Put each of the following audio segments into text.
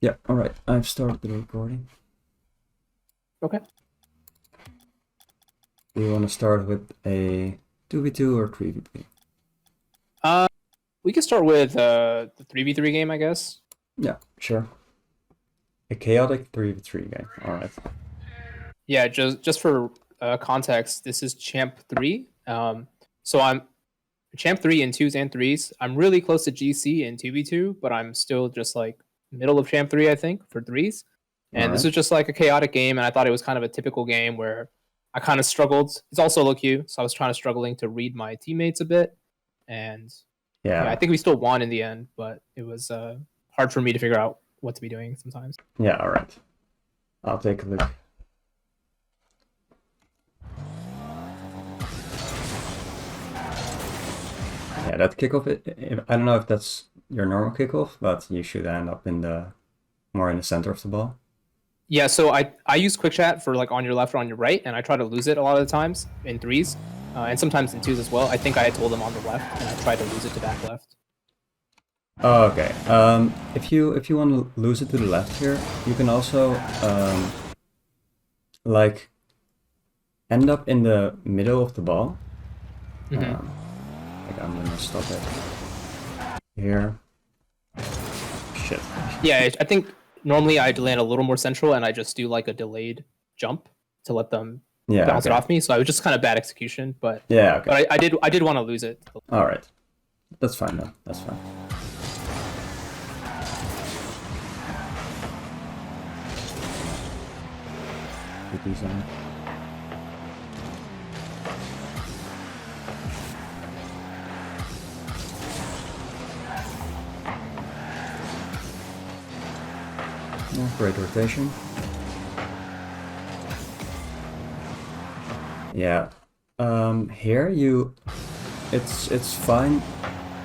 Yeah, alright. I've started the recording. Okay. Do you want to start with a 2v2 or 3v3? Uh, we can start with the 3v3 game, I guess. Yeah, sure. A chaotic 3v3 game. Alright. Yeah, just for context, this is Champ 3. So I'm Champ 3 in 2s and 3s. I'm really close to GC in 2v2, but I'm still just like middle of Champ 3, I think, for 3s. And this Alright. is just like a chaotic game, and I thought it was kind of a typical game where I kind of struggled. It's all solo queue, so I was trying to struggling to read my teammates a bit. And yeah, I Yeah. think we still won in the end, but it was hard for me to figure out what to be doing sometimes. Yeah, alright. I'll take a look. Yeah, that kickoff, I don't know if that's your normal kickoff, but you should end up more in the center of the ball. Yeah, so I use quick chat for like on your left or on your right, and I try to lose it a lot of the times in 3s, and sometimes in 2s as well. I think I told them on the left, and I tried to lose it to back left. Oh, okay. If you want to lose it to the left here, you can also like end up in the middle of the ball. Mm-hmm. Like I'm gonna stop it here. Shit. Yeah, I think normally I'd land a little more central, and I just do like a delayed jump to let them bounce it off me. So I was just kind of bad execution, but Yeah, okay. but I did want to lose it. All right. That's fine then. That's fine. Good design. Yeah, great rotation. Yeah. Here it's fine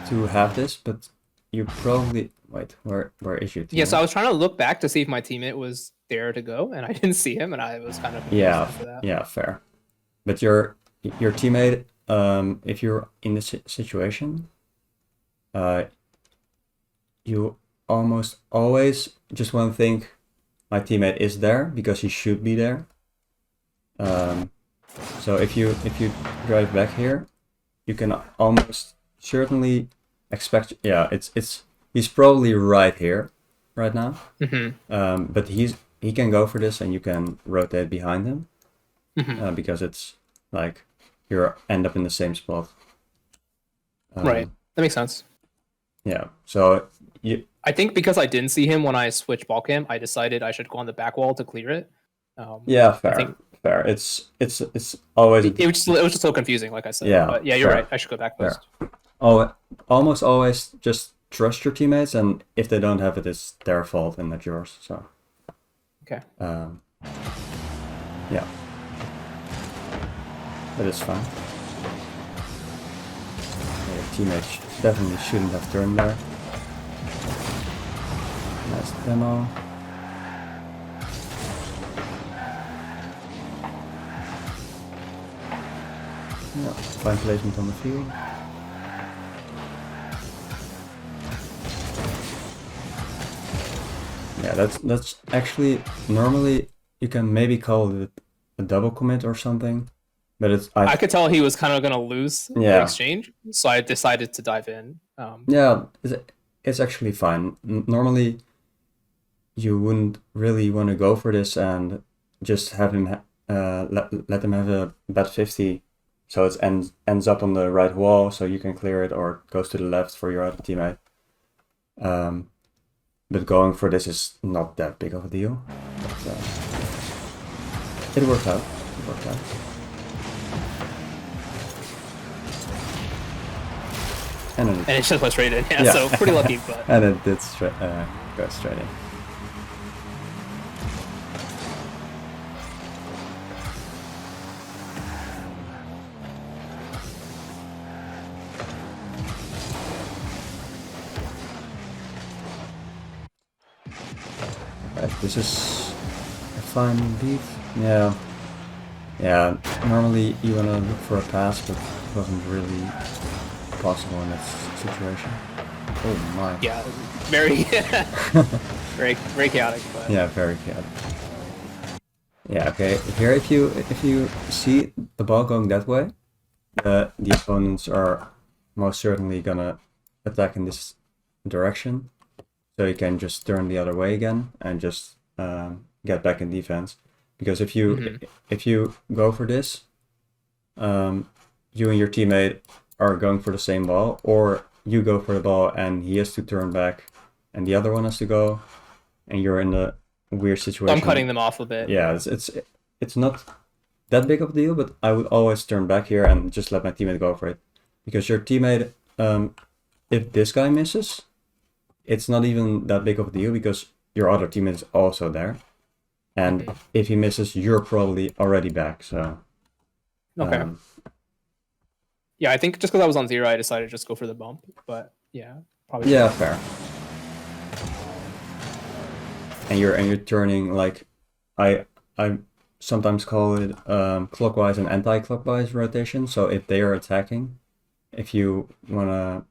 to have this, but you probably wait. Where is your team? Yeah, so I was trying to look back to see if my teammate was there to go, and I didn't see him, and I was kind of confused after that. Yeah, fair. But your teammate, if you're in this situation, you almost always just want to think, my teammate is there because he should be there. So if you drive back here, you can almost certainly expect. Yeah, he's probably right here, right now. Mm-hmm. But he can go for this, and you can rotate behind him, Mm-hmm. because it's like you end up in the same spot. Right, that makes sense. Yeah. So I think because I didn't see him when I switched ball cam, I decided I should go on the back wall to clear it. Yeah, fair. I think fair. It's always it was just so confusing, like I said. Yeah, but yeah, you're fair. right. I should go back post. Almost always just trust your teammates, and if they don't have it, it's their fault and not yours. So Okay. Yeah, that is fine. Your teammates definitely shouldn't have turned there. Nice demo. Yeah, fine placement on the field. Yeah, that's actually normally you can maybe call it a double commit or something, but I could tell he was kind of gonna lose the exchange, so I decided to dive in. Yeah, it's actually fine. Normally, you wouldn't really want to go for this and just have him let him have a bet 50, so it ends up on the right wall, so you can clear it, or goes to the left for your other teammate. But going for this is not that big of a deal. But, it worked out. It worked out. And it just went straight in. Yeah, so pretty lucky. But and it did go straight in. Right, this is a fine beat. Yeah. Yeah, normally you want to look for a pass, but it wasn't really possible in this situation. Oh my. yeah, very. very chaotic, but Yeah, very chaotic. Yeah, okay. Here, if you see the ball going that way, the opponents are most certainly gonna attack in this direction. So you can just turn the other way again and just get back in defense. Because if you go for this, you and your teammate are going for the same ball, or you go for the ball and he has to turn back, and the other one has to go, and you're in a weird situation. I'm cutting them off a bit. Yeah, it's not that big of a deal, but I would always turn back here and just let my teammate go for it, because your teammate, if this guy misses, it's not even that big of a deal because your other teammate is also there, and if he misses, you're probably already back. So okay. Yeah, I think just because I was on 0, I decided to just go for the bump. But yeah, probably. Yeah, fair. And you're turning, like, I sometimes call it clockwise and anti-clockwise rotation. So if they are attacking, if you wanna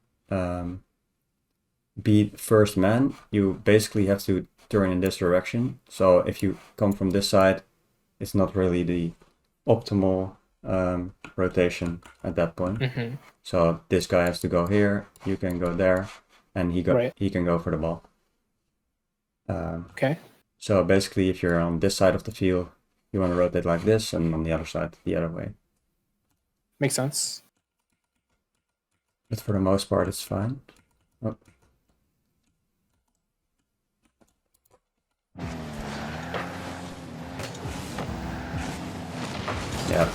be first man, you basically have to turn in this direction. So if you come from this side, it's not really the optimal rotation at that point. So this guy has to go here, you can go there, and he can go for the ball. Okay. So basically, if you're on this side of the field, you want to rotate like this, and on the other side, the other way. Makes sense. But for the most part, it's fine. Oh. Yeah.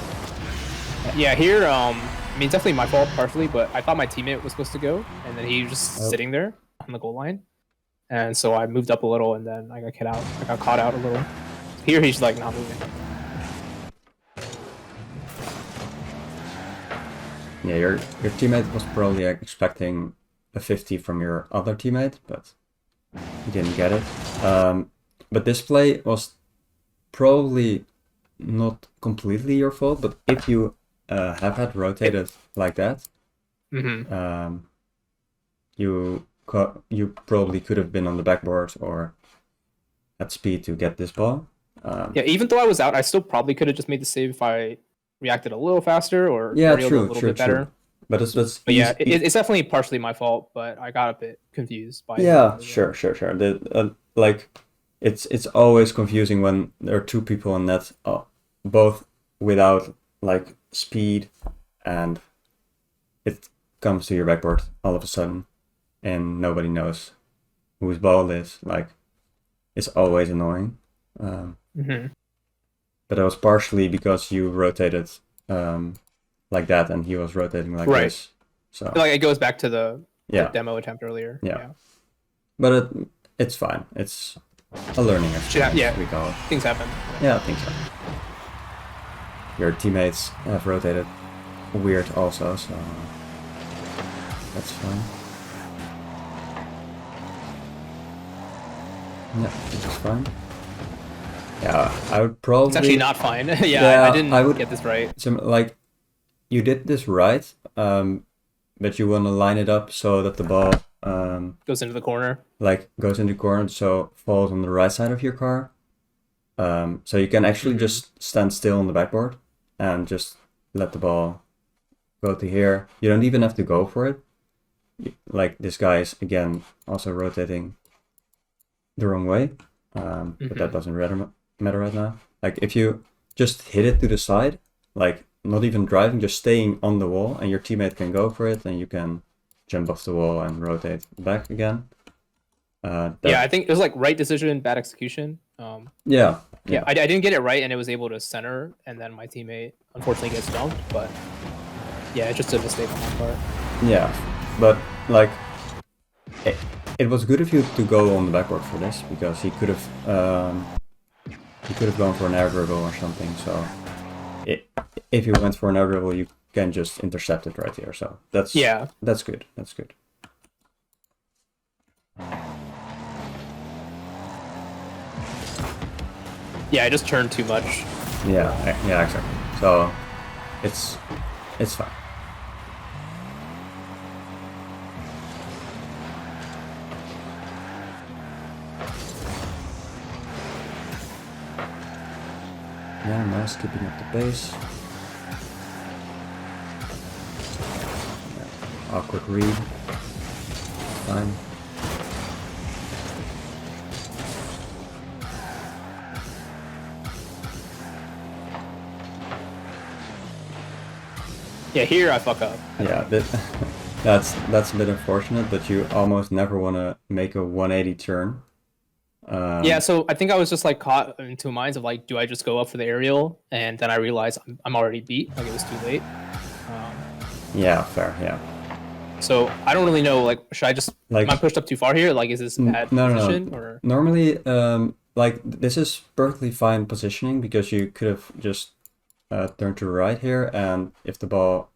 Yeah, here, I mean, it's definitely my fault partially, but I thought my teammate was supposed to go, and then he was just sitting there on the goal line. And so I moved up a little, and then I got caught out a little. Here, he's like not moving. Yeah, your teammate was probably expecting a 50 from your other teammate, but he didn't get it. But this play was probably not completely your fault, but if you have had rotated like that, you probably could have been on the backboard or at speed to get this ball. Yeah, even though I was out, I still probably could have just made the save if I reacted a little faster or yeah, a little bit better. But it's yeah, it's definitely partially my fault, but I got a bit confused by yeah, sure. Like it's always confusing when there are two people on net, both without like speed, and it comes to your backboard all of a sudden, and nobody knows whose ball it is. Like, it's always annoying. But it was partially because you rotated like that, and he was rotating like this. So like it goes back to the demo attempt earlier. Yeah. But it's fine. It's a learning experience. Yeah. We call it. Things happen. Yeah, things happen. Your teammates have rotated weird also, so that's fine. Yeah, this is fine. Yeah, I would probably... It's actually not fine. yeah, I didn't get this right. Like, you did this right, but you want to line it up so that the ball... goes into the corner. Like, goes into the corner, so falls on the right side of your car. So you can actually just stand still on the backboard and just let the ball go to here. You don't even have to go for it. Like, this guy is, again, also rotating the wrong way. But that doesn't matter right now. Like, if you just hit it to the side, like, not even driving, just staying on the wall, and your teammate can go for it, and you can jump off the wall and rotate back again. Yeah, I think it was like right decision, bad execution. Yeah, I didn't get it right, and it was able to center, and then my teammate unfortunately gets dumped. But yeah, it's just a mistake on my part. Yeah, but like it was good of you to go on the backboard for this, because he could have gone for an air dribble or something. So if you went for an air dribble, you can just intercept it right here. So that's good. That's good. Yeah, I just turned too much. Yeah, exactly. So it's fine. Yeah, nice, keeping up the pace. Yeah. Awkward read. Fine. Yeah, here I fuck up. Yeah, that's a bit unfortunate, but you almost never want to make a 180 turn. Yeah, so I think I was just like caught in two minds of like, do I just go up for the aerial? And then I realized I'm already beat, like it was too late. Yeah, fair, yeah. So I don't really know, like, should I just, Like, am I pushed up too far here? Like, is this bad no, position or? Normally, like, this is perfectly fine positioning because you could have just turned to the right here, and if the ball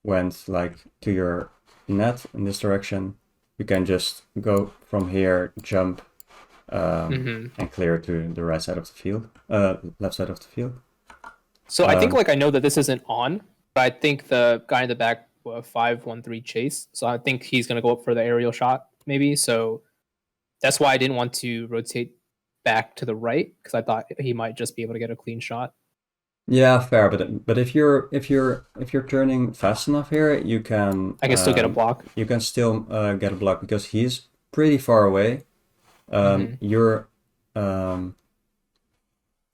went like to your net in this direction, you can just go from here, jump, and clear to the right side of the field, left side of the field. So I think like I know that this isn't on, but I think the guy in the back 5-1-3 chase. So I think he's gonna go up for the aerial shot maybe. So that's why I didn't want to rotate back to the right because I thought he might just be able to get a clean shot. Yeah, fair, but if you're turning fast enough here, you can I can still get a block. you can still get a block because he's pretty far away. You're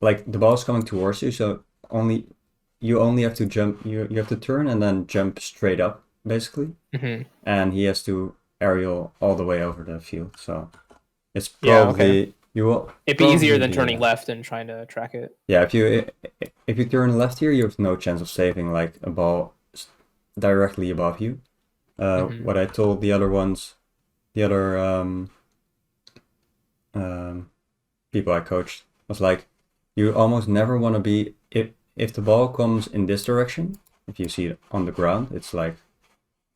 like the ball's coming towards you, so you only have to jump. You have to turn and then jump straight up, basically. And he has to aerial all the way over the field. So it's probably you will. It'd be easier than turning left and trying to track it. Yeah, if you turn left here, you have no chance of saving like a ball directly above you. What I told the other ones, the other people I coached was like, you almost never want to be if the ball comes in this direction. If you see it on the ground, it's like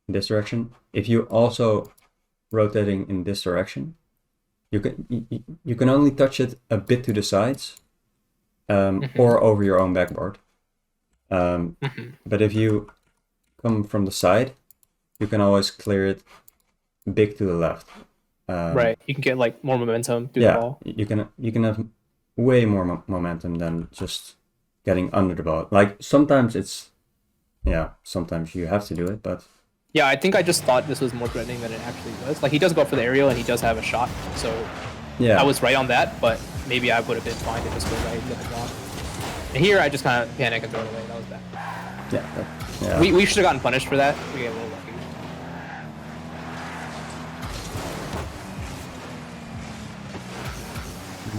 in this direction. If you also rotating in this direction, you can only touch it a bit to the sides, or over your own backboard. But if you come from the side, you can always clear it big to the left. Right, you can get like more momentum through the ball. You can have way more momentum than just getting under the ball. Like sometimes sometimes you have to do it, but yeah, I think I just thought this was more threatening than it actually was. Like he does go for the aerial and he does have a shot, so yeah, I was right on that. But maybe I would have been fine to just go right and get the block. And here I just kind of panic and throw it away. That was bad. Yeah. We should have gotten punished for that. We get a little lucky.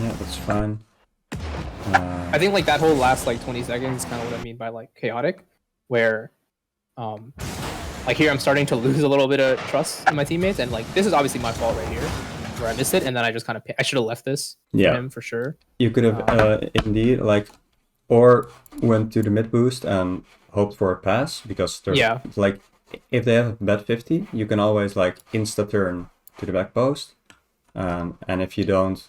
Yeah, that's fine. I think like that whole last like 20 seconds is kind of what I mean by like chaotic, where like here I'm starting to lose a little bit of trust in my teammates, and like this is obviously my fault right here where I missed it, and then I just kind of I should have left this for him for sure. You could have indeed like or went to the mid boost and hoped for a pass because there's like if they have bet 50, you can always like insta turn to the back post, and if you don't,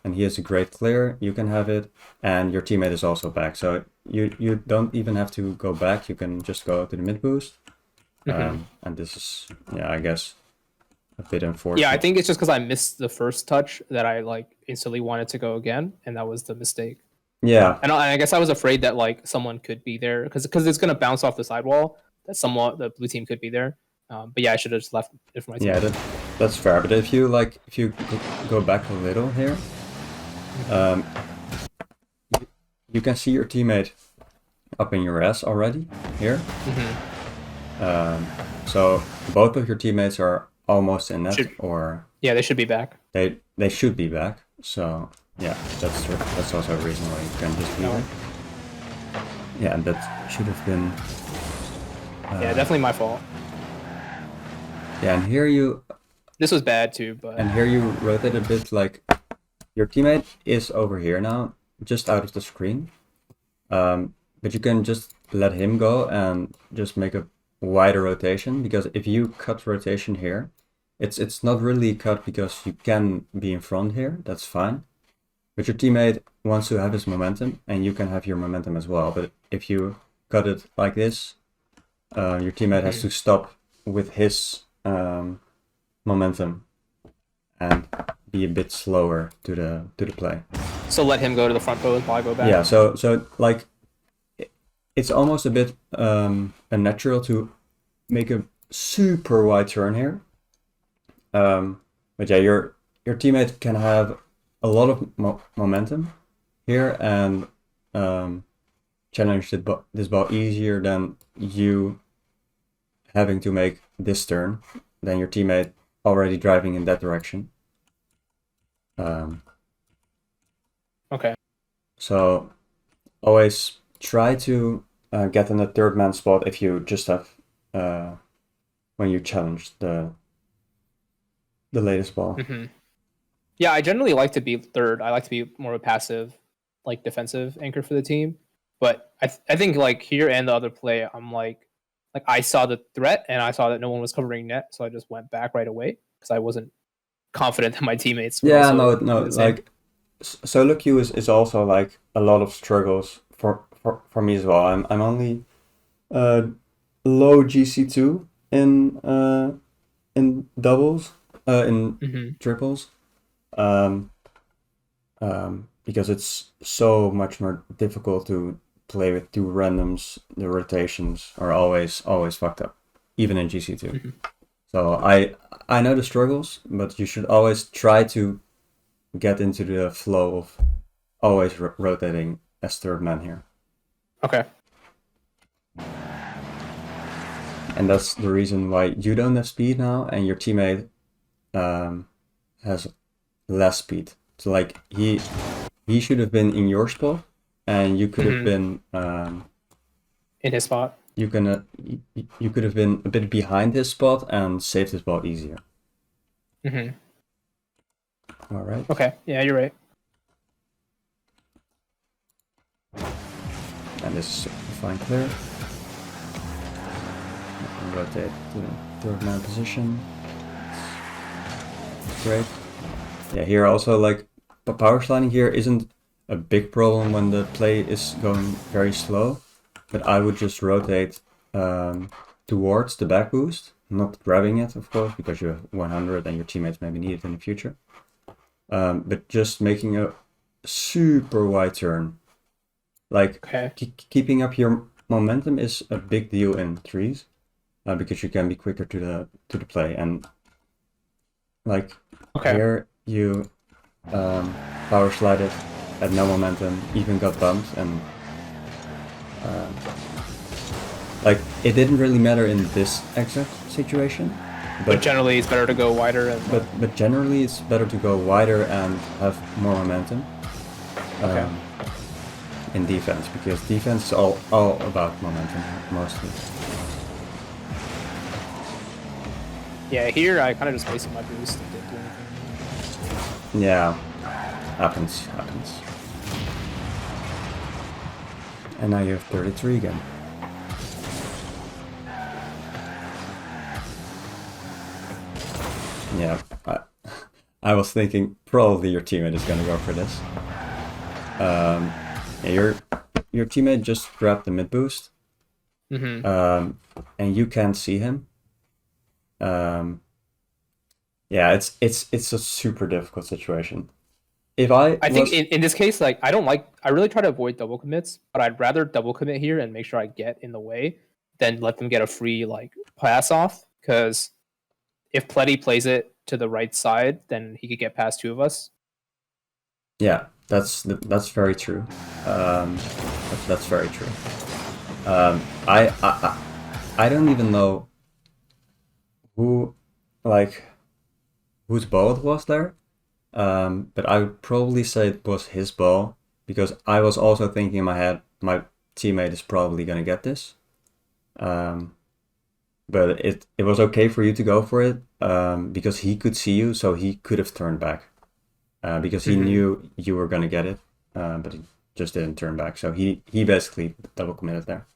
and he has a great clear, you can have it, and your teammate is also back, so you don't even have to go back. You can just go to the mid boost, and this is I guess a bit unfortunate. Yeah, I think it's just because I missed the first touch that I like instantly wanted to go again, and that was the mistake. Yeah, and I guess I was afraid that like someone could be there because it's gonna bounce off the sidewall. That the blue team could be there. But yeah, I should have just left it for my team. Yeah, that's fair. But if you go back a little here, you can see your teammate up in your ass already here. So both of your teammates are almost in net, or yeah, they should be back. They should be back. So yeah, that's true. That's also a reason why you can just leave it. Yeah, and that should have been. Yeah, definitely my fault. Yeah, and here This was bad too, but. And here you rotate a bit, like your teammate is over here now, just out of the screen. But you can just let him go and just make a wider rotation, because if you cut rotation here, it's not really cut because you can be in front here. That's fine. But your teammate wants to have his momentum, and you can have your momentum as well. But if you cut it like this, your teammate has to stop with his momentum and be a bit slower to the play. So let him go to the front pose while I go back. Yeah, so like it's almost a bit unnatural to make a super wide turn here. But yeah, your teammate can have a lot of momentum here and challenge this ball easier than you having to make this turn, than your teammate already driving in that direction. Okay. So always try to get in the third man spot if you just have when you challenge the latest ball. Mm-hmm. Yeah, I generally like to be third. I like to be more of a passive, like defensive anchor for the team. But I think like here and the other play, I'm like I saw the threat and I saw that no one was covering net, so I just went back right away because I wasn't confident that my teammates would Yeah, also no, do the same. like solo queue is also like a lot of struggles for me as well. I'm only low GC2 in doubles, in triples, um, because it's so much more difficult to play with two randoms. The rotations are always fucked up, even in GC2. So I know the struggles, but you should always try to get into the flow of always rotating as third man here. Okay. And that's the reason why you don't have speed now, and your teammate has less speed. So like he should have been in your spot, and you could have been in his spot. You could have been a bit behind his spot and saved his ball easier. All right. Okay. Yeah, you're right. And this is fine clear. Rotate to the third man position. Great. Yeah, here also like power sliding here isn't a big problem when the play is going very slow, but I would just rotate towards the back boost, not grabbing it, of course, because you have 100 and your teammates maybe need it in the future. But just making a super wide turn. Like keeping up your momentum is a big deal in threes, because you can be quicker to the play. And like here you power slide it, had no momentum, even got bumped, and like it didn't really matter in this exact situation. But generally, it's better to go wider. And but generally, it's better to go wider and have more momentum. In defense, because defense is all about momentum mostly. Yeah, here I kind of just wasted my boost and didn't do anything. Yeah, happens. And now you have 33 again. Yeah, I was thinking probably your teammate is gonna go for this. Your teammate just grabbed the mid boost, and you can't see him. Yeah, it's a super difficult situation. I think in this case, like I really try to avoid double commits, but I'd rather double commit here and make sure I get in the way than let them get a free like pass off. Because if Pletty plays it to the right side, then he could get past two of us. Yeah, that's very true. That's very true. I don't even know whose ball it was there. But I would probably say it was his ball, because I was also thinking in my head, my teammate is probably gonna get this. But it was okay for you to go for it, because he could see you, so he could have turned back, because he knew you were gonna get it, but he just didn't turn back. So he basically double committed there.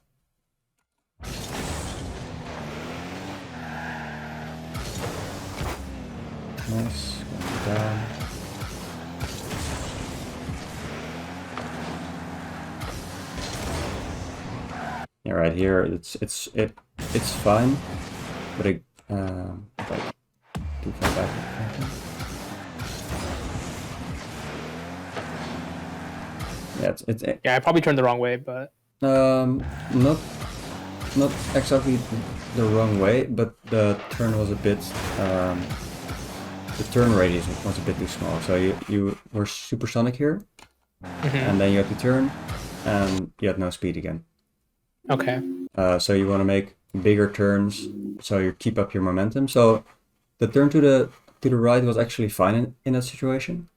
Nice, going down. Yeah, right here it's fine, but it like too far back. Yeah, it's Yeah, I probably turned the wrong way, but not exactly the wrong way, but the turn was a bit the turn radius was a bit too small. So you were supersonic here, and then you had to turn, and you had no speed again. Okay. So you want to make bigger turns, so you keep up your momentum. So the turn to the right was actually fine in that situation.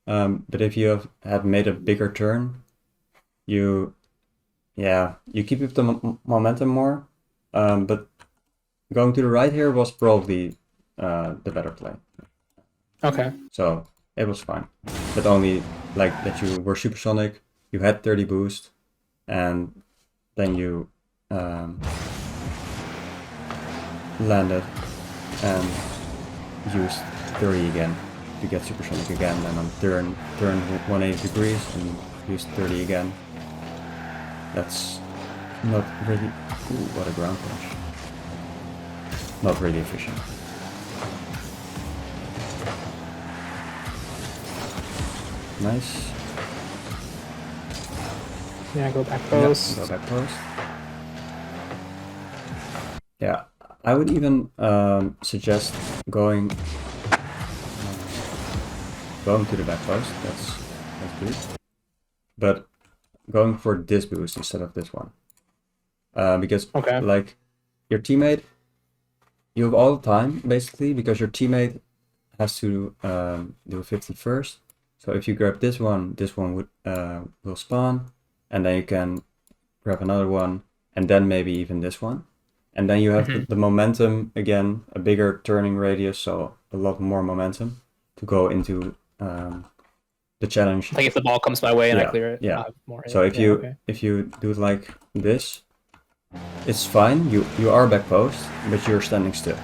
But if you had made a bigger turn, you keep up the momentum more. But going to the right here was probably the better play. Okay. So it was fine, but only like that you were supersonic, you had 30 boost, and then you landed and used 30 again to get supersonic again, and on turn 180 degrees and used 30 again. That's not really... Ooh, what a ground punch. Not really efficient. Nice. Yeah, go back post. Go back post. Yeah, I would even suggest going to the back post. That's good. But going for this boost instead of this one, because like your teammate, you have all the time basically, because your teammate has to do 50 first. So if you grab this one would will spawn, and then you can grab another one, and then maybe even this one. And then you have the momentum again, a bigger turning radius, so a lot more momentum to go into the challenge. Like if the ball comes my way and I clear it. Yeah. More So if you do it like this, it's fine. You are back post, but you're standing still.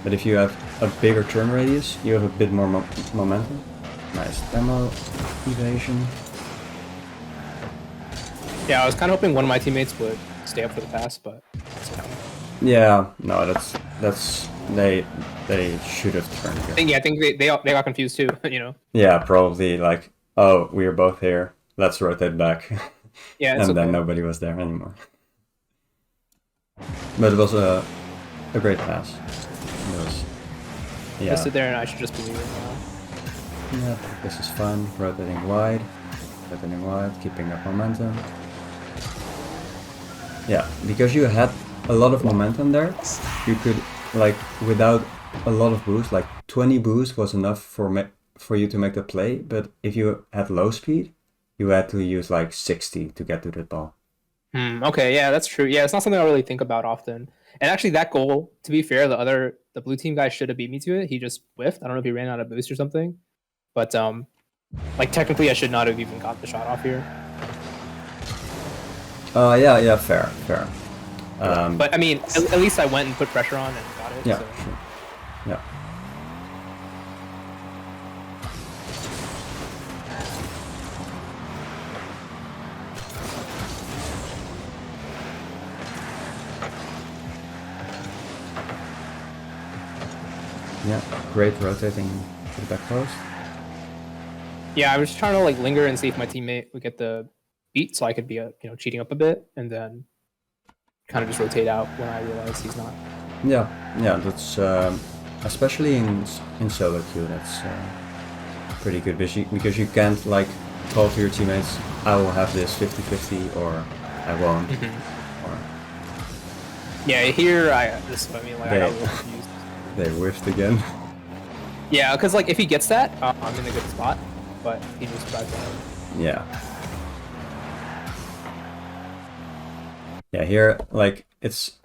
But if you have a bigger turn radius, you have a bit more momentum. Nice demo evasion. Yeah, I was kind of hoping one of my teammates would stay up for the pass, but that's okay. Yeah, no, that's they should have turned here. I think they got confused too, you know. Yeah, probably like, oh, we are both here. Let's rotate back. Yeah, and then nobody was there anymore. But it was a great pass. It was, yeah. Just sit there and I should just believe it now. Yeah, this is fun. Rotating wide, keeping up momentum. Yeah, because you had a lot of momentum there, you could, like, without a lot of boost, like 20 boost was enough for you to make the play, but if you had low speed, you had to use like 60 to get to the ball. Okay, yeah, that's true. Yeah, it's not something I really think about often. And actually that goal, to be fair, the blue team guy should have beat me to it. He just whiffed. I don't know if he ran out of boost or something. But like technically I should not have even got the shot off here. Yeah, fair. But I mean, at least I went and put pressure on and got it. Yeah, so. sure. Yeah. Yeah, great rotating to the back post. Yeah, I was trying to like linger and see if my teammate would get the beat, so I could be cheating up a bit, and then kind of just rotate out when I realize he's not. Yeah, that's especially in solo queue, that's pretty good because you can't like call to your teammates, I will have this 50-50 or I won't. Or yeah, here I got a little confused. They whiffed again. Yeah, because like if he gets that, I'm in a good spot, but he just drives out. Yeah. Yeah, here like this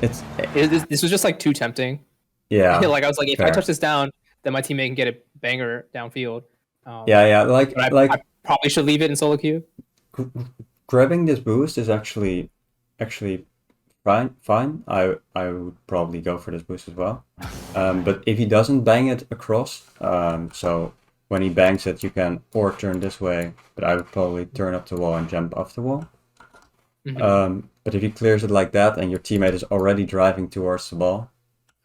was just like too tempting. Yeah. Like I was like, if I touch this down, then my teammate can get a banger downfield. Yeah, I probably should leave it in solo queue. Grabbing this boost is actually fine. I would probably go for this boost as well. But if he doesn't bang it across, so when he bangs it, you can or turn this way, but I would probably turn up the wall and jump off the wall. But if he clears it like that and your teammate is already driving towards the ball,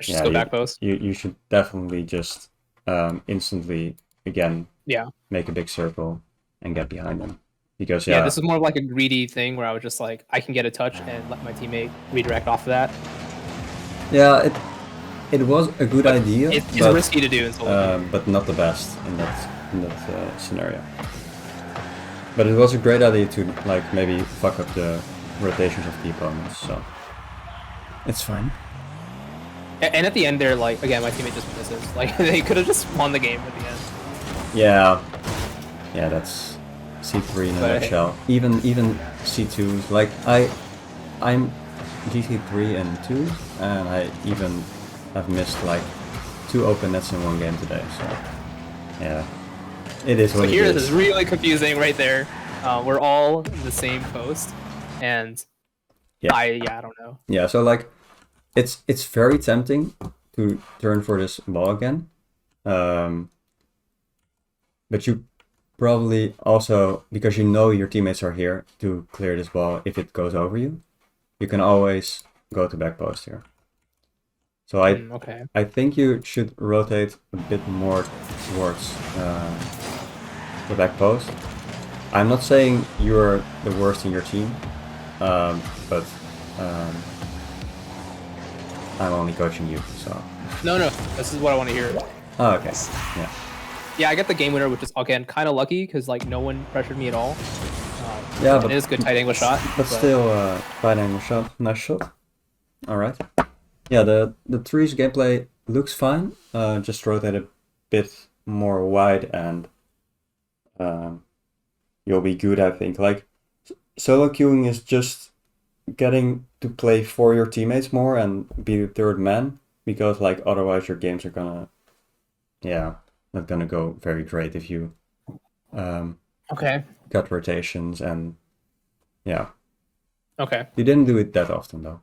just go back post. You should definitely just instantly again Yeah. make a big circle and get behind them. Because Yeah, this is more of like a greedy thing where I was just like, I can get a touch and let my teammate redirect off of that. yeah, it was a good But idea, it's risky to do in solo queue. but not the best in that scenario. But it was a great idea to like maybe fuck up the rotations of the opponents. So it's fine. And at the end, they're like, again, my teammate just misses. Like they could have just won the game at the end. Yeah, that's C3 in a nutshell. Even C2s. Like I'm GC3 and 2, and I even have missed like 2 open nets in one game today. So yeah, it is what it is. So here, this is really confusing right there. We're all in the same post, and I don't know. Yeah, so like it's very tempting to turn for this ball again, but you probably also, because you know your teammates are here to clear this ball if it goes over you, you can always go to back post here. So I think you should rotate a bit more towards the back post. I'm not saying you're the worst in your team, but I'm only coaching you, so. No, this is what I want to hear. Oh, okay. Yeah, I get the game winner, which is again kind of lucky because like no one pressured me at all. Yeah, but it is a good tight angle shot. But still, tight angle shot, nice shot. All right. Yeah, the threes gameplay looks fine. Just rotate a bit more wide, and you'll be good, I think. Like solo queuing is just getting to play for your teammates more and be the third man, because like otherwise your games are gonna, not gonna go very great if you got rotations and Okay. You didn't do it that often though.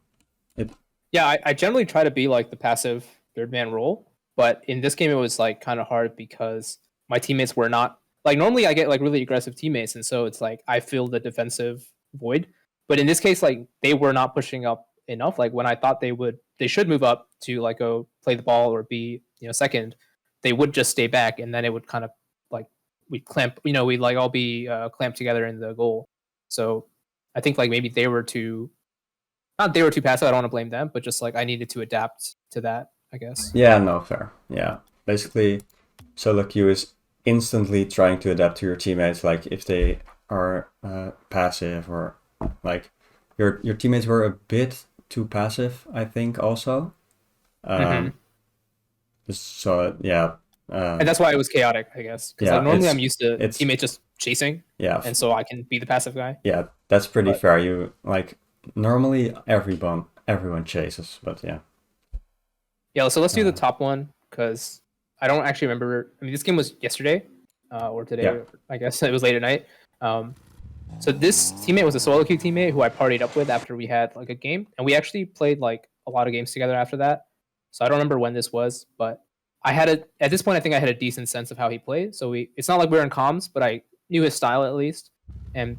Yeah, I generally try to be like the passive third man role, but in this game it was like kind of hard because my teammates were not like, normally I get like really aggressive teammates, and so it's like I fill the defensive void. But in this case, like they were not pushing up enough. Like when I thought they should move up to like go play the ball or be second, they would just stay back, and then it would kind of like we clamp, we'd like all be clamped together in the goal. So I think like maybe they were too passive. I don't want to blame them, but just like I needed to adapt to that, I guess. Yeah, no, fair. Yeah, basically, solo queue is instantly trying to adapt to your teammates. Like if they are passive, or like your teammates were a bit too passive, I think also. So yeah. And that's why it was chaotic, I guess. Because like normally I'm used to teammates just chasing. Yeah. And so I can be the passive guy. Yeah, that's pretty fair. You like normally everyone chases, but yeah. Yeah, so let's do the top one, because I don't actually remember. I mean, this game was yesterday or today. I guess it was late at night. So this teammate was a solo queue teammate who I partied up with after we had like a game, and we actually played like a lot of games together after that. So I don't remember when this was, but at this point I think I had a decent sense of how he played. So it's not like we were in comms, but I knew his style at least. And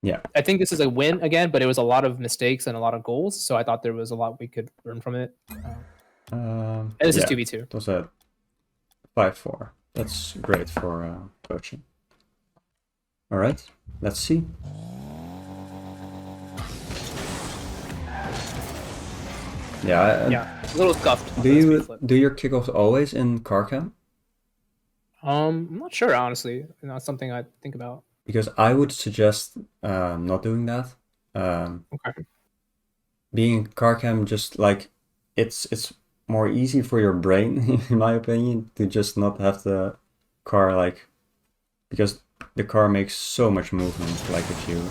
yeah, I think this is a win again, but it was a lot of mistakes and a lot of goals. So I thought there was a lot we could learn from it. And this is 2v2. It was a 5-4. That's great for coaching. All right, let's see. Yeah, a little scuffed. Do your kickoffs always in car cam? I'm not sure, honestly. That's something I think about. Because I would suggest not doing that. Okay. Being car cam, just like it's more easy for your brain, in my opinion, to just not have the car like, because the car makes so much movement. Like if you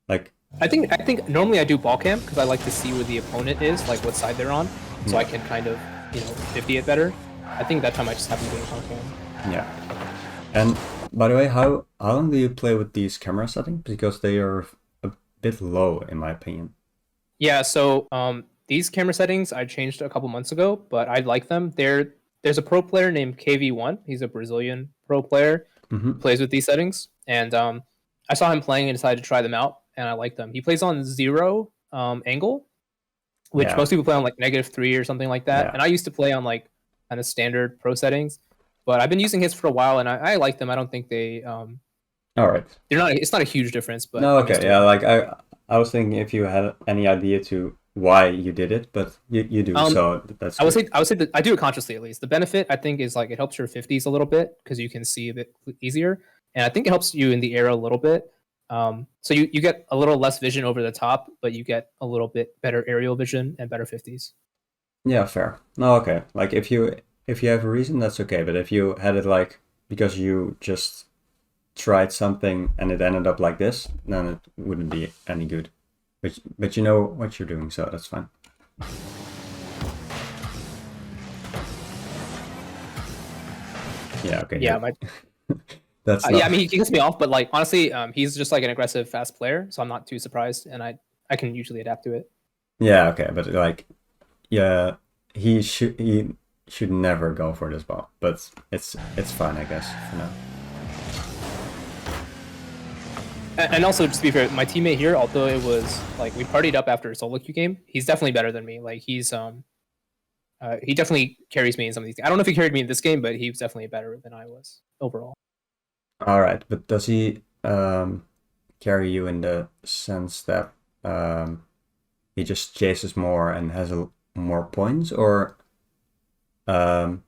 like. I think normally I do ball cam because I like to see where the opponent is, like what side they're on, so I can kind of 50 it better. I think that time I just happened to do ball cam. Yeah. And by the way, how long do you play with these camera settings? Because they are a bit low, in my opinion. Yeah. So these camera settings I changed a couple months ago, but I like them. There's a pro player named KV1. He's a Brazilian pro player who plays with these settings, and I saw him playing and decided to try them out, and I like them. He plays on 0 angle, which most people play on like -3 or something like that. And I used to play on like kind of standard pro settings, but I've been using his for a while, and I like them. I don't think All right. they're not. It's not a huge difference, but No, I'm okay, used to yeah, it. like I was thinking if you had any idea to why you did it, but you do, Um, so that's I would good. say that I do it consciously at least. The benefit I think is like it helps your 50s a little bit because you can see a bit easier, and I think it helps you in the air a little bit. So you get a little less vision over the top, but you get a little bit better aerial vision and better 50s. Yeah, fair. No, okay. Like if you have a reason, that's okay. But if you had it like because you just tried something and it ended up like this, then it wouldn't be any good. But you know what you're doing, so that's fine. Yeah, okay. Yeah, my That's yeah. not. I mean, he gets me off, but like honestly, he's just like an aggressive, fast player, so I'm not too surprised, and I can usually adapt to it. Yeah, okay. But like, yeah, he should never go for this ball. But it's fine, I guess, for now. And also, just to be fair, my teammate here, although it was like we partied up after a solo queue game, he's definitely better than me. Like he definitely carries me in some of these. I don't know if he carried me in this game, but he was definitely better than I was overall. All right, but does he carry you in the sense that he just chases more and has more points, or um,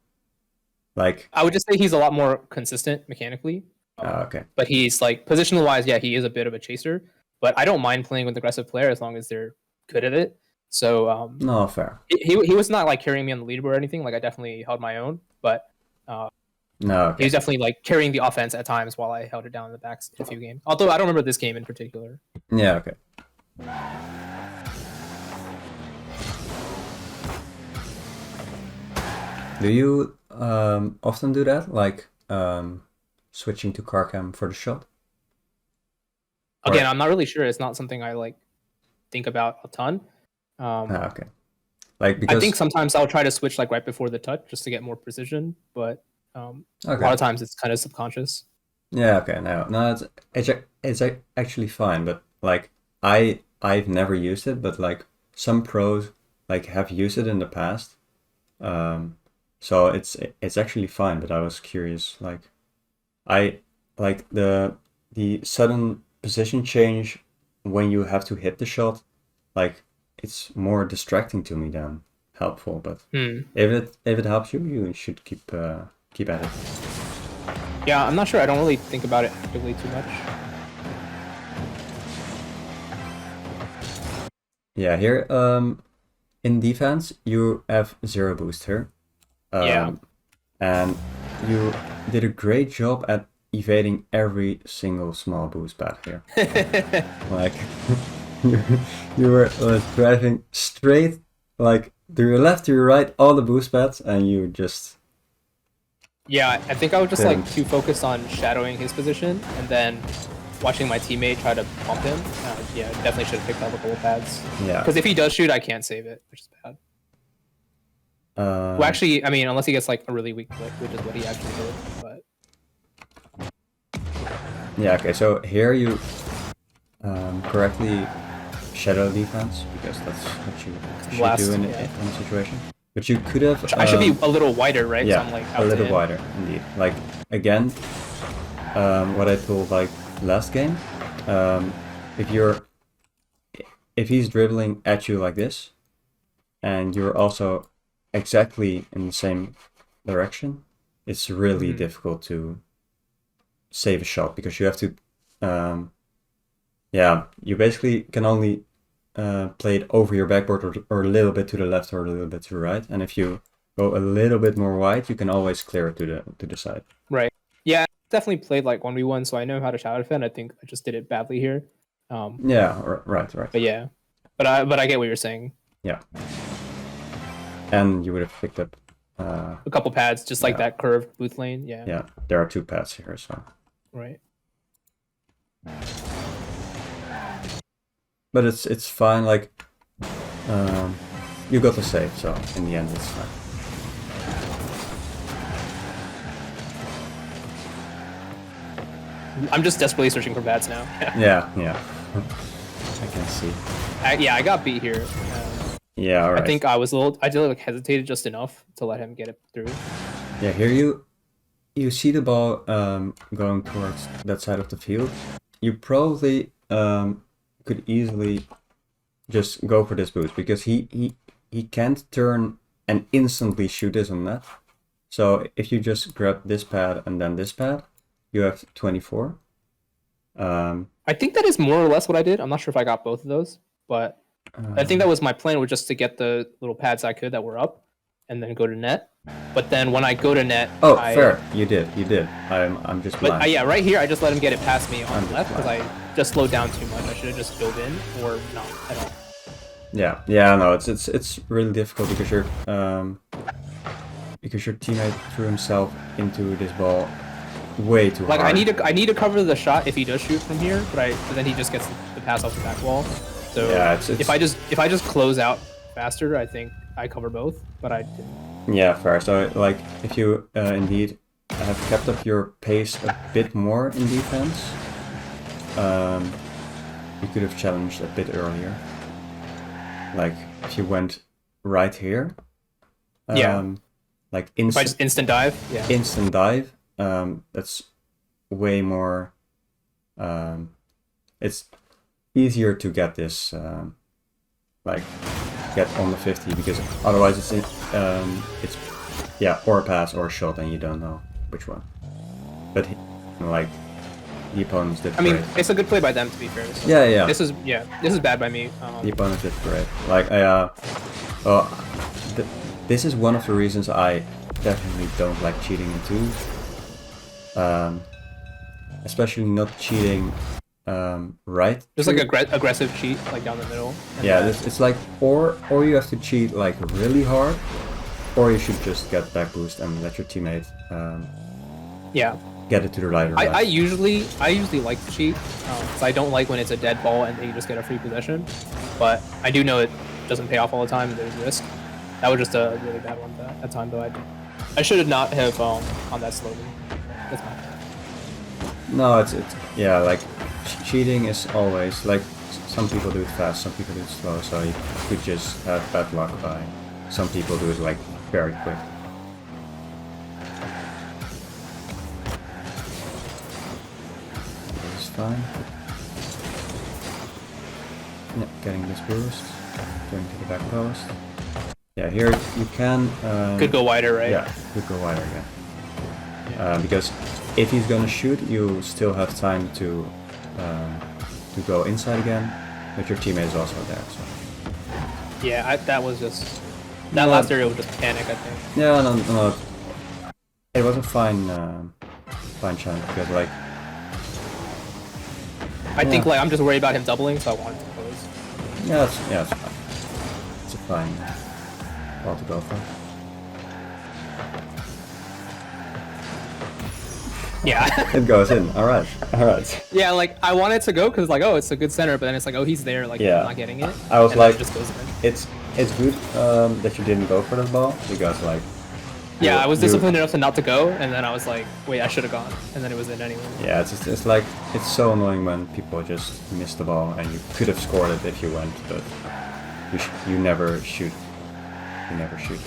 like I would just say he's a lot more consistent mechanically. okay, But he's like positional wise, yeah, he is a bit of a chaser. But I don't mind playing with aggressive player as long as they're good at it. So no, fair. he was not like carrying me on the leaderboard or anything. Like I definitely held my own, but No, he okay. was definitely like carrying the offense at times while I held it down in the backs in a few games. Although I don't remember this game in particular. Yeah, okay. Do you often do that, like switching to car cam for the shot? Again, Or I'm not really sure. It's not something I like think about a ton. okay, like I think because sometimes I'll try to switch like right before the touch just to get more precision, but a lot okay, of times it's kind of subconscious. yeah, okay, no, it's actually fine, but like I've never used it, but like some pros like have used it in the past, um, so it's actually fine. But I was curious, like I like the sudden position change when you have to hit the shot, like it's more distracting to me than helpful. But Hmm. if it helps you, you should keep at it. Yeah, I'm not sure. I don't really think about it actively too much. Yeah, here in defense you have zero boost here, Yeah. um, and you did a great job at evading every single small boost pad here. Like you, you were driving straight, like to your left, to your right, all the boost pads, and you just Yeah, I think I was just like didn't. too focused on shadowing his position and then watching my teammate try to bump him. Yeah, definitely should have picked up a couple pads. Yeah. Because if he does shoot, I can't save it, which is bad. Well, Um, actually, I mean, unless he gets like a really weak click, which is what he actually did. But yeah. Okay. So here you correctly shadow defense because that's what you should do blast, in yeah. a situation. But you could have I should be a little wider, right? So yeah, I'm like a out to little him. wider indeed. Like again, what I told like last game, um, if you're if he's dribbling at you like this, and you're also exactly in the same direction, it's really Mhm. difficult to save a shot because you have to, yeah, you basically can only play it over your backboard or a little bit to the left or a little bit to the right, and if you go a little bit more wide, you can always clear it to the side. Right. Yeah, I definitely played like 1v1, so I know how to shadow defend. I think I just did it badly here. Yeah, right. But yeah, but I get what you're saying. Yeah, and you would have picked up. A couple pads, just like Yeah. that curved booth lane. Yeah. Yeah, there are two paths here, so. Right. But it's fine. Like, you got the save, so in the end, it's fine. I'm just desperately searching for pads now. Yeah. I can see. Yeah, I got beat here. Yeah, all right. I think I was a little. I did like hesitated just enough to let him get it through. Yeah, here you you see the ball going towards that side of the field, you probably could easily just go for this boost because he can't turn and instantly shoot this on net. So if you just grab this pad and then this pad, you have 24. I think that is more or less what I did. I'm not sure if I got both of those, but I think that was my plan, was just to get the little pads I could that were up, and then go to net. But then when I go to net, Oh, fair. You did. I'm just blind. But yeah, right here I just let him get it past me on I'm the left because I just slowed down too much. I should have just dove in or not at all. Yeah, no, it's really difficult because your teammate threw himself into this ball way too Like hard. I need to cover the shot if he does shoot from here, but then he just gets the pass off the back wall. So Yeah, if I just close out faster, I think I cover both, but I didn't. Yeah, fair. So like if you indeed have kept up your pace a bit more in defense, you could have challenged a bit earlier. Like if you went right here, like If I just instant dive, yeah. instant dive, that's way more. It's easier to get this, like get on the 50 because otherwise it's or a pass or a shot and you don't know which one. But like the opponents did. I mean, great. it's a good play by them, to be fair. So Yeah. This is bad by me. The opponents did great. Like this is one of the reasons I definitely don't like cheating in twos. Especially not cheating right. Just like aggressive cheat, like down the middle. Yeah, it's like or you have to cheat like really hard, or you should just get back boost and let your teammate get it to the right or left. I usually like to cheat, because I don't like when it's a dead ball and you just get a free possession. But I do know it doesn't pay off all the time and there's risk. That was just a really bad one that time though. I should have not have on that slowly. That's my bad. No, it's like cheating is always like some people do it fast, some people do it slow, so you could just have bad luck by some people do it like very quick. This is fine. Yeah, getting this boost, going to the back post. Yeah, here you can. Could go wider, right? Yeah, could go wider, yeah. Because if he's gonna shoot, you still have time to go inside again, but your teammate is also there. So. Yeah, that was just that last area was just panic, I think. Yeah, no. It was a fine challenge because like. I think like I'm just worried about him doubling, so I wanted to close. Yeah, it's fine. It's a fine ball to go for. Yeah. It goes in. All right. Yeah, like I wanted to go because like, oh, it's a good center, but then it's like, oh, he's there, like Yeah. I'm not getting it. I was and then like, it just goes in. it's good that you didn't go for the ball because like. Yeah, I was disciplined enough to not to go, and then I was like, wait, I should have gone, and then it was in anyway. Yeah, it's like it's so annoying when people just miss the ball and you could have scored it if you went, but you never shoot. You never shoot.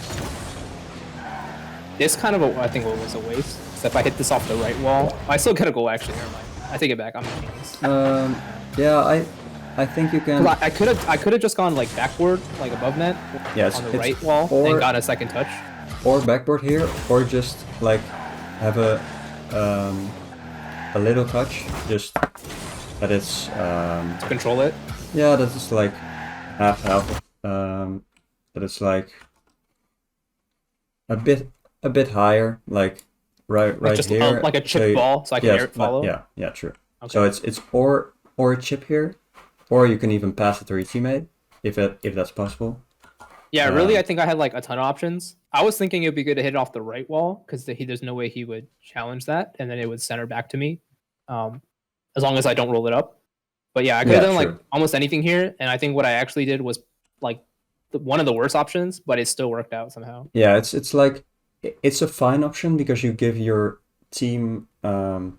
This kind of I think was a waste. Except if I hit this off the right wall, I still get a goal. Actually, never mind. I take it back. I'm a genius. Yeah, I think you can. I could have just gone like backward, like above net, Yeah, on the right wall, and got a second touch. Or backboard here, or just like have a little touch, just that it's To control it. yeah, that is like half. That it's like a bit higher, like right just here, like a chip ball, so I can air it follow. Yeah, true. Okay. So it's or a chip here, or you can even pass it to your teammate if that's possible. Yeah, really, I think I had like a ton of options. I was thinking it'd be good to hit it off the right wall because there's no way he would challenge that, and then it would center back to me, as long as I don't roll it up. But yeah, I could have done like almost anything here, and I think what I actually did was like one of the worst options, but it still worked out somehow. Yeah, it's like it's a fine option because you give your team a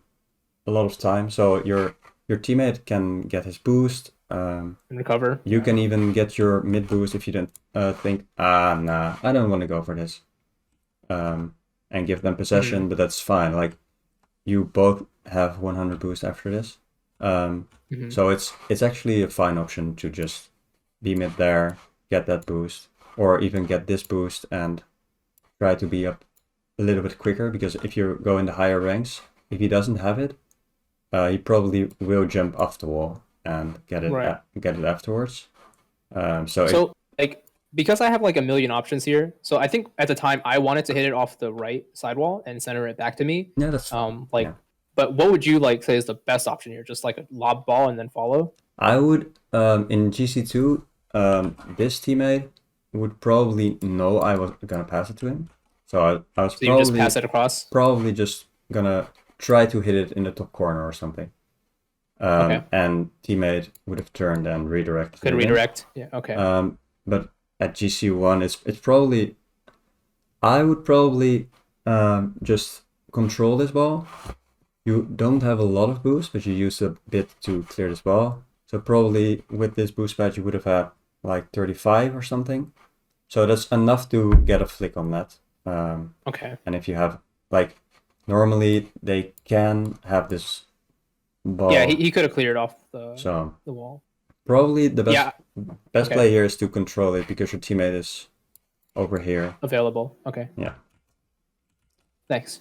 lot of time, so your teammate can get his boost. And recover. You can even get your mid boost if you don't think, nah, I don't want to go for this. And and give them possession, but that's fine. Like, you both have 100 boost after this. So it's actually a fine option to just be mid there, get that boost, or even get this boost and try to be up a little bit quicker, because if you go in the higher ranks, if he doesn't have it, he probably will jump off the wall and get it Right. get it afterwards. Like, because I have like a million options here, so I think at the time I wanted to hit it off the right sidewall and center it back to me. Yeah, that's Like, yeah. but what would you like say is the best option here? Just like a lob ball and then follow? I would in GC2 this teammate would probably know I was gonna pass it to him, so I was So you just pass it across? probably just gonna try to hit it in the top corner or something. Okay. And teammate would have turned and redirected. Could redirect. Yeah. Okay. But at GC1, it's probably I would probably just control this ball. You don't have a lot of boost, but you use a bit to clear this ball. So probably with this boost pad, you would have had like 35 or something. So that's enough to get a flick on that. Okay. And if you have, like, normally they can have this ball. Yeah, he could have cleared off the So wall. probably the best Okay. play here is to control it, because your teammate is over here. Available. Okay. Yeah. Thanks.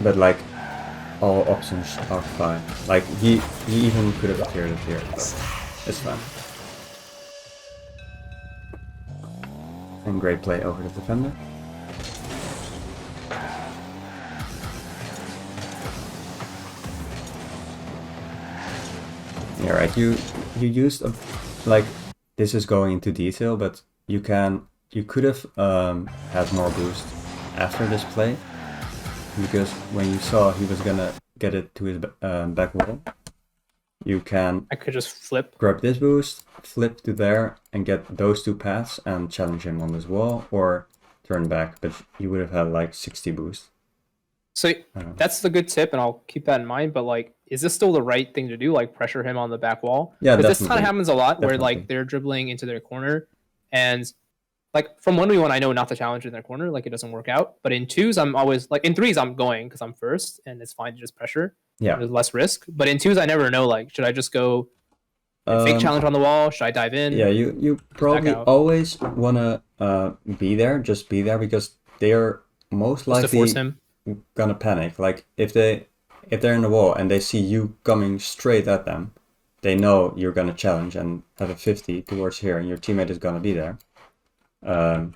But like, all options are fine. Like, he even could have cleared it here, but it's fine. And great play over the defender. Yeah, right. You used like, this is going into detail, but you could have had more boost after this play, because when you saw he was gonna get it to his back wall, I could just flip. grab this boost, flip to there, and get those two paths and challenge him on this wall, or turn back, but you would have had like 60 boost. So that's the good tip, and I'll keep that in mind. But like, is this still the right thing to do? Like, pressure him on the back wall? Yeah, Because this kind definitely. of happens a lot, where Definitely. like they're dribbling into their corner, and like from 1v1, I know not to challenge in their corner. Like, it doesn't work out. But in twos, I'm always like, in threes, I'm going because I'm first, and it's fine to just pressure. Yeah. There's less risk. But in twos, I never know. Like, should I just go and fake challenge on the wall? Should I dive in? Yeah, you probably out. always wanna be there, just be there, because they're most Just to force likely him. gonna panic. Like, if they're in the wall and they see you coming straight at them, they know you're gonna challenge and have a 50 towards here, and your teammate is gonna be there. So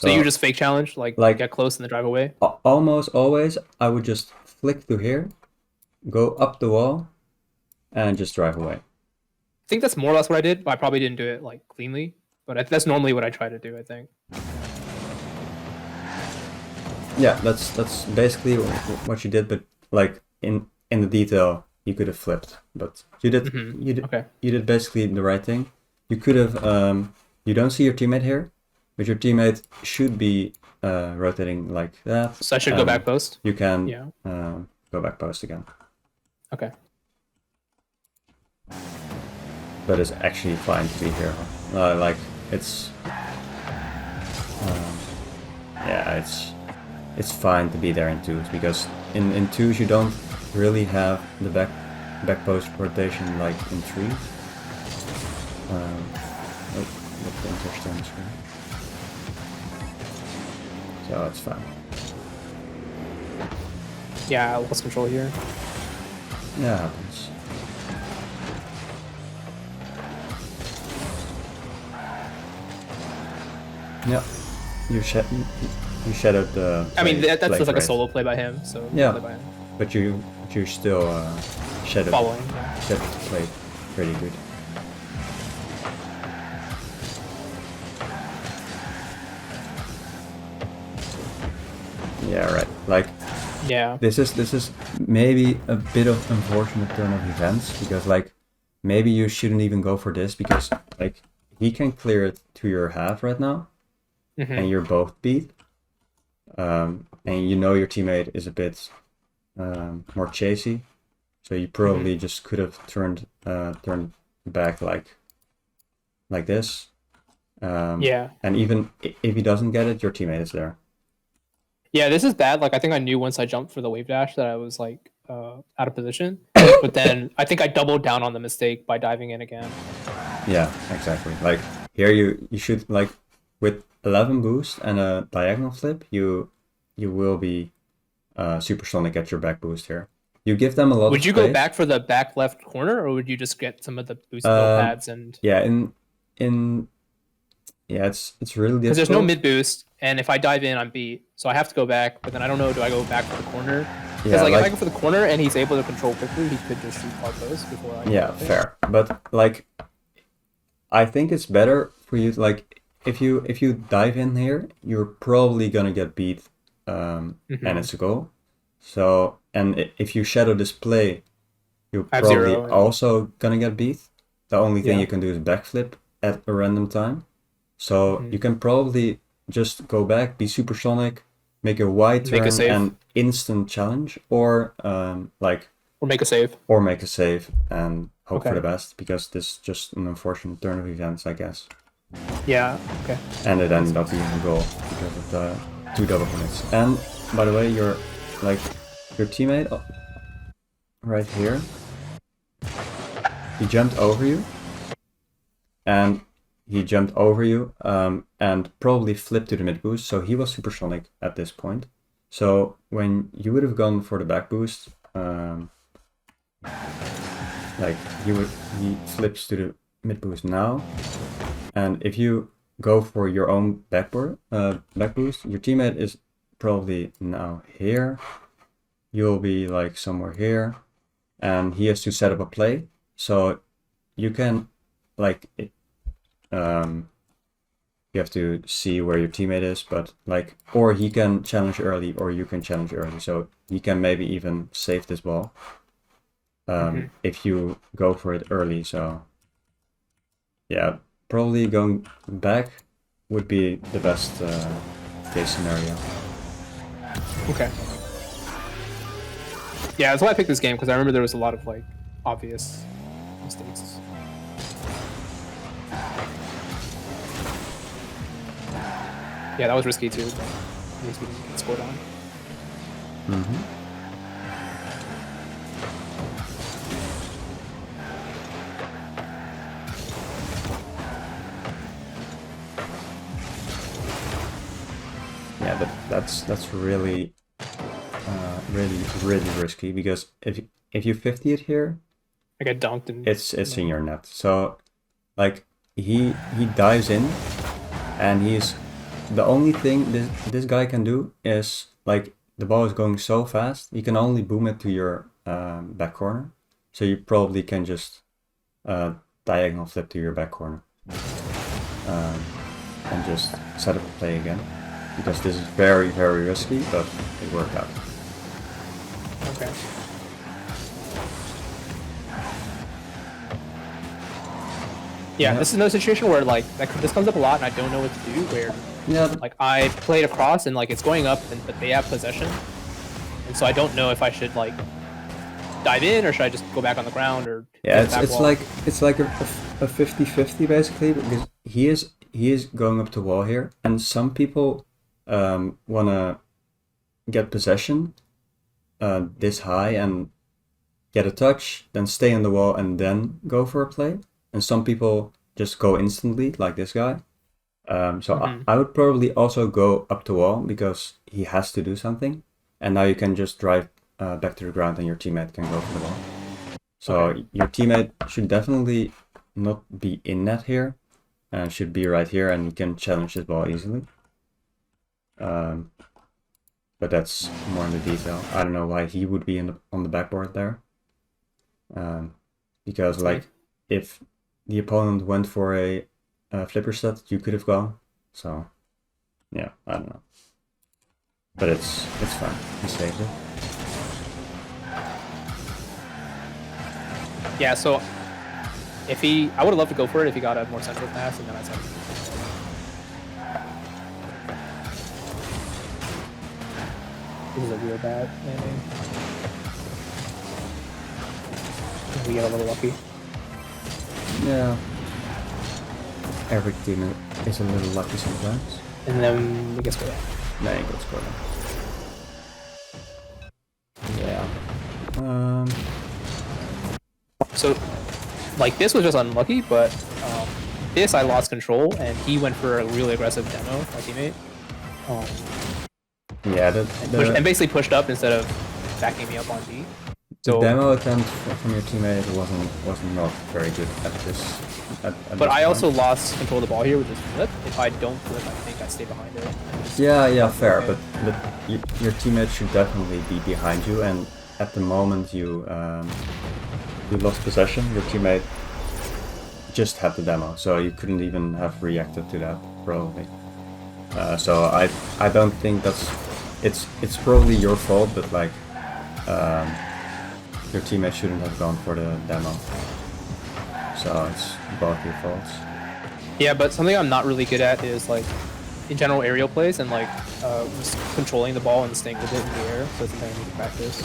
you just fake challenge, like get close and then drive away? Almost always, I would just flick to here, go up the wall, and just drive away. I think that's more or less what I did, but I probably didn't do it like cleanly. But that's normally what I try to do, I think. Yeah, that's basically what you did, but like in the detail, you could have flipped, but you did Okay. you did basically the right thing. You could have you don't see your teammate here, but your teammate should be rotating like that. So I should go back post? You can Yeah. go back post again. Okay. But it's actually fine to be here. Like, it's yeah, it's fine to be there in twos, because in twos you don't really have the back post rotation like in threes. Let the enter on screen. So it's fine. Yeah, I lost control here. Yeah, it happens. Yeah, you shadowed the. I mean, that's play just like a great. solo play by him. So Yeah. play by him. But you still shadowed Following. Yeah. shadowed the play pretty good. Yeah, right. Like, Yeah. this is maybe a bit of unfortunate turn of events, because like, maybe you shouldn't even go for this, because like, he can clear it to your half right now, and you're both beat. And you know your teammate is a bit more chasey, so you probably just could have turned back like this. Yeah. And even if he doesn't get it, your teammate is there. Yeah, this is bad. Like I think I knew once I jumped for the wave dash that I was like out of position, but then I think I doubled down on the mistake by diving in again. Yeah, exactly. Like here you should like with 11 boost and a diagonal flip, you will be supersonic at your back boost here. You give them a lot of Would you go space. back for the back left corner, or would you just get some of the boost build Um, pads and yeah, in yeah, it's really because there's no difficult. mid boost, and if I dive in, I'm beat. So I have to go back, but then I don't know. Do I go back for the corner? Because Yeah, like if I like go for the corner and he's able to control quickly, he could just shoot far post before I. yeah, fair. But like I think it's better for you to, like if you dive in here, you're probably gonna get beat, and it's a goal. So and if you shadow display, you're I have probably 0. also gonna get beat. The only thing Yeah. you can do is backflip at a random time. So you can probably just go back, be supersonic, make a wide Make a turn save and instant challenge, or like or make a save. or make a save and hope for Okay. the best because this is just an unfortunate turn of events, I guess. Yeah. Okay. And it ended up being a goal because of the 2 double commits. And by the way, your teammate right here, he jumped over you, and he jumped over you and probably flipped to the mid boost, so he was supersonic at this point. So when you would have gone for the back boost, like he flips to the mid boost now, and if you go for your own back boost, your teammate is probably now here. You'll be like somewhere here, and he has to set up a play. So you can like you have to see where your teammate is, but like, or he can challenge early, or you can challenge early. So he can maybe even save this ball if you go for it early. So yeah, probably going back would be the best case scenario. Okay. Yeah, that's why I picked this game because I remember there was a lot of like obvious mistakes. Yeah, that was risky too, but at least we didn't get scored on. Yeah, but that's really really risky because if you 50 it here, I got dunked and it's in your net. So like he dives in, and he's the only thing this guy can do is like the ball is going so fast, you can only boom it to your back corner. So you probably can just diagonal flip to your back corner and just set up a play again, because this is very risky, but it worked out. okay. Yeah, this is another situation where like this comes up a lot, and I don't know what to do. Where Yeah, like I played across and like it's going up, but they have possession, and so I don't know if I should like dive in or should I just go back on the ground or yeah, get the back it's wall? like a 50-50 basically, because he is going up the wall here, and some people wanna get possession this high and get a touch, then stay on the wall and then go for a play. And some people just go instantly, like this guy. So I would probably also go up the wall because he has to do something, and now you can just drive back to the ground, and your teammate can go for the wall. So your teammate should definitely not be in net here, and should be right here, and you can challenge this ball easily. But that's more in the detail. I don't know why he would be on the backboard there. Because like if the opponent went for a flipper set, you could have gone. So yeah, I don't know. But it's fine. He saved it. Yeah, so if I would have loved to go for it if he got a more central pass, and then I said, this is a real bad landing. We get a little lucky. Yeah. Every team is a little lucky sometimes. And then we get scored. No, you go score them. So, like, this was just unlucky, but this I lost control, and he went for a really aggressive demo, my teammate. Yeah, And basically pushed up instead of backing me up on B. the So, demo attempt from your teammate wasn't not very good at this. but I also lost control of the ball here with this flip. If I don't flip, I think I stay behind it. Yeah, fair. Okay. But your teammate should definitely be behind you, and at the moment you lost possession, your teammate just had the demo, so you couldn't even have reacted to that probably. So I don't think it's probably your fault, but like your teammate shouldn't have gone for the demo. So it's both your faults. Yeah, but something I'm not really good at is like in general aerial plays and like just controlling the ball and staying with it in the air. So it's something I need to practice.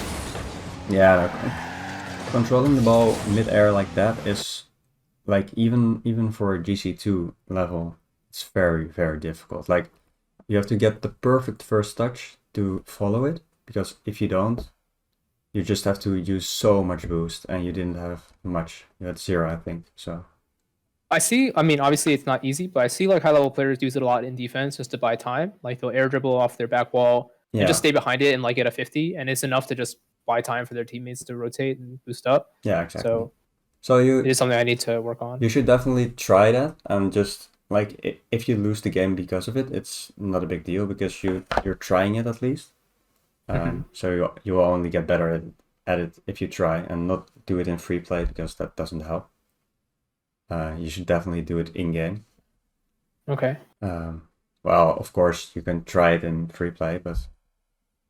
Yeah, controlling the ball mid-air like that is like even for a GC2 level, it's very, very difficult. Like you have to get the perfect first touch to follow it, because if you don't, you just have to use so much boost, and you didn't have much. You had 0, I think. So I mean, obviously it's not easy, but I see like high level players use it a lot in defense just to buy time. Like they'll air dribble off their back wall and just stay behind it and like get a 50, and it's enough to just buy time for their teammates to rotate and boost up. Yeah, exactly. So it is something I need to work on. You should definitely try that, and just like if you lose the game because of it, it's not a big deal because you're trying it at least. So you will only get better at it if you try, and not do it in free play because that doesn't help. You should definitely do it in game. Okay. Well, of course you can try it in free play, but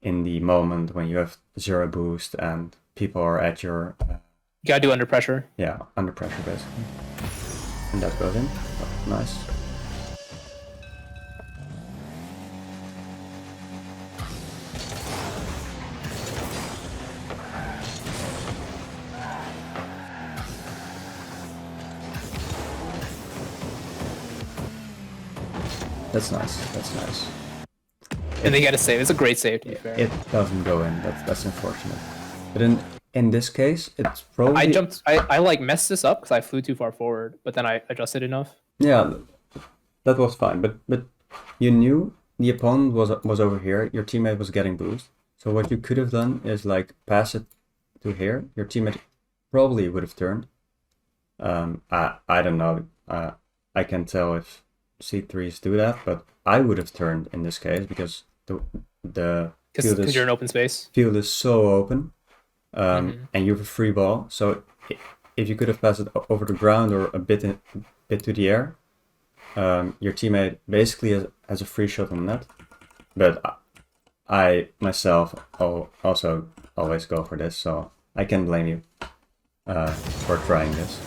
in the moment when you have 0 boost and people are at your you gotta do under pressure. Yeah, under pressure basically. And that goes in. Oh, nice. That's nice. And they get a save. It's a great save, to be fair. It doesn't go in. That's unfortunate. But in this case, it's probably... I like messed this up because I flew too far forward, but then I adjusted enough. Yeah, that was fine. But you knew the opponent was over here. Your teammate was getting boost. So what you could have done is like pass it to here. Your teammate probably would have turned. I don't know. I can tell if C3s do that, but I would have turned in this case because the because you're in open space. Field is so open, and you have a free ball. So if you could have passed it over the ground or a bit to the air, your teammate basically has a free shot on net. But I myself also always go for this, so I can blame you for trying this.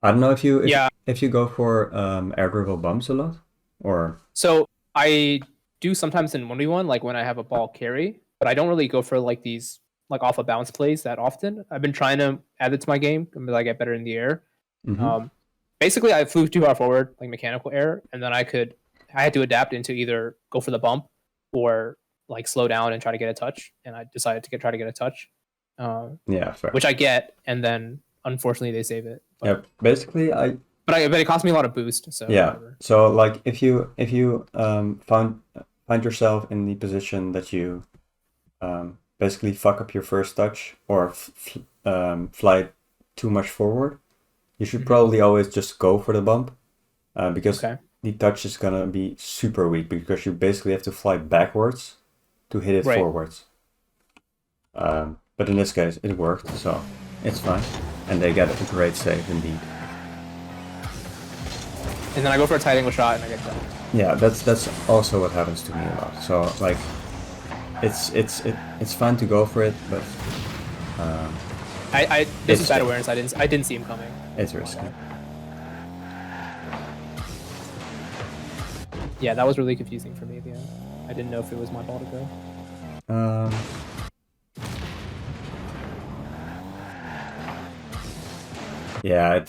I don't know if you go for air dribble bumps a lot, or... So I do sometimes in 1v1, like when I have a ball carry, but I don't really go for like these like off a bounce plays that often. I've been trying to add it to my game until I get better in the air. Basically, I flew too far forward, like mechanical air, and then I had to adapt into either go for the bump or like slow down and try to get a touch. And I decided to try to get a touch. Yeah, fair. Which I get, and then unfortunately they save it. But, yeah, basically But it cost me a lot of boost. So yeah. Whatever. So like if you find yourself in the position that you basically fuck up your first touch or fly too much forward, you should probably always just go for the bump because the touch is gonna be super weak because you basically have to fly backwards to hit it forwards. But in this case, it worked, so it's fine, and they get a great save indeed. And then I go for a tight angle shot and I get done. Yeah, that's also what happens to me a lot. So like, it's fine to go for it, but this is bad awareness. I didn't see him coming. It's risky. Yeah, that was really confusing for me at the end. I didn't know if it was my ball to go. Yeah,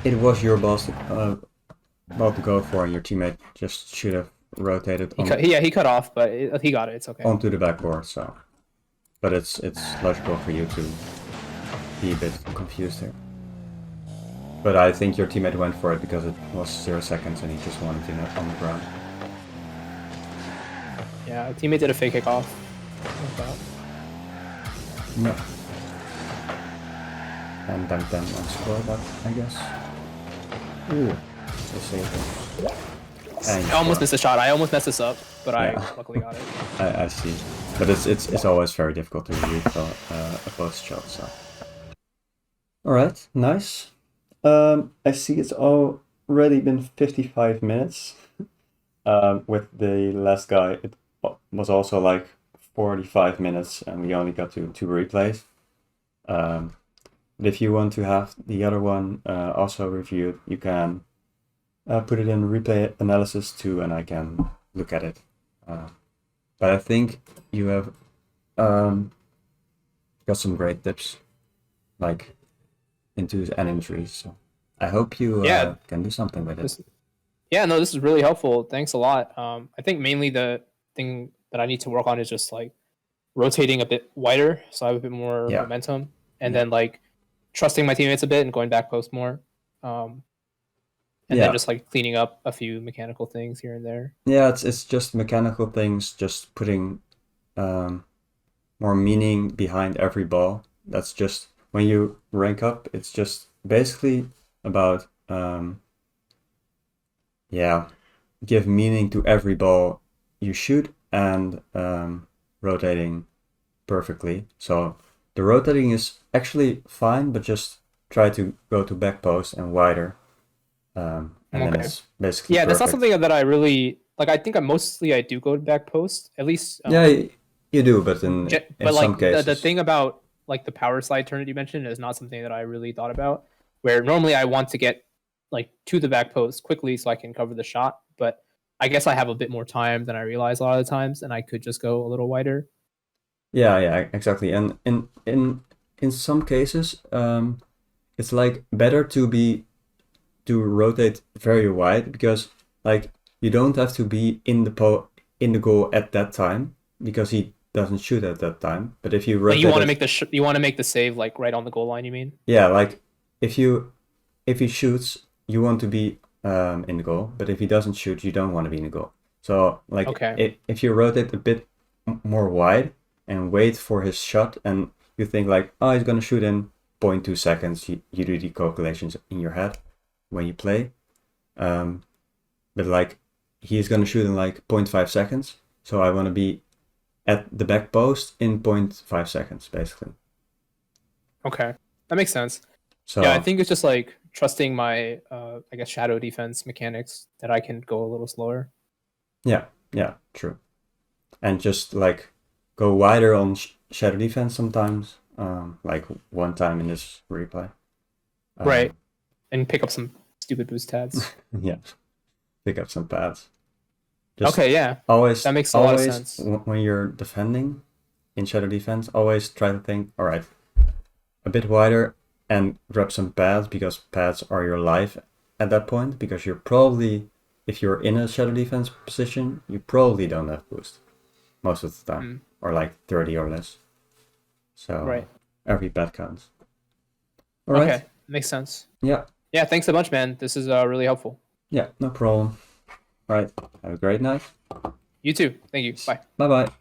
it was your ball to go for, and your teammate just should have rotated. He cut off, but he got it. It's okay. Onto the backboard, so. But it's logical for you to be a bit confused here. But I think your teammate went for it because it was 0 seconds and he just wanted to know on the ground. Yeah, teammate did a fake kickoff. Like that. No. And then on score that, I guess. Ooh. They saved it. And I almost missed a shot. I almost messed this up, but I Yeah. luckily got it. I see. But it's always very difficult to read a post shot, so. Alright, nice. I see it's already been 55 minutes. With the last guy, it was also like 45 minutes, and we only got to 2 replays. But if you want to have the other one also reviewed, you can put it in replay analysis too, and I can look at it. But I think you have got some great tips, like into and injuries. So I hope you can do something with it. Yeah, no, this is really helpful. Thanks a lot. I think mainly the thing that I need to work on is just like rotating a bit wider, so I have a bit more momentum, and then like trusting my teammates a bit and going back post more. And then just like cleaning up a few mechanical things here and there. Yeah, it's just mechanical things, just putting more meaning behind every ball. That's just when you rank up, it's just basically about give meaning to every ball you shoot and rotating perfectly. So the rotating is actually fine, but just try to go to back post and wider. And then it's basically perfect. That's not something that I really like. I think I do go to back post at least. You do, but in some cases, the thing about like the power slide turn that you mentioned is not something that I really thought about. Where normally I want to get like to the back post quickly so I can cover the shot, but I guess I have a bit more time than I realize a lot of the times, and I could just go a little wider. Yeah, exactly. And in some cases, it's like better to rotate very wide, because like you don't have to be in the goal at that time because he doesn't shoot at that time. But if you rotate, you want to make the save like right on the goal line. You mean? Yeah, like if he shoots, you want to be in the goal. But if he doesn't shoot, you don't want to be in the goal. So like if you rotate a bit more wide and wait for his shot, and you think like, oh, he's gonna shoot in 0.2 seconds. You do the calculations in your head when you play. But like he's gonna shoot in like 0.5 seconds. So I want to be at the back post in 0.5 seconds, basically. Okay, that makes sense. So yeah, I think it's just like trusting my, I guess, shadow defense mechanics that I can go a little slower. Yeah, true. And just like go wider on shadow defense sometimes, like one time in this replay. Right, and pick up some stupid boost pads. Yeah, pick up some pads. Okay, yeah. Always, that makes a lot of sense. When you're defending in shadow defense, always try to think, all right, a bit wider and grab some pads, because pads are your life at that point, because you're probably, if you're in a shadow defense position, you probably don't have boost most of the time, or like 30 or less. So every pad counts. All right. Okay, makes sense. Yeah. Yeah, thanks so much, man. This is really helpful. Yeah, no problem. All right. Have a great night. You too. Thank you. Bye. Bye-bye.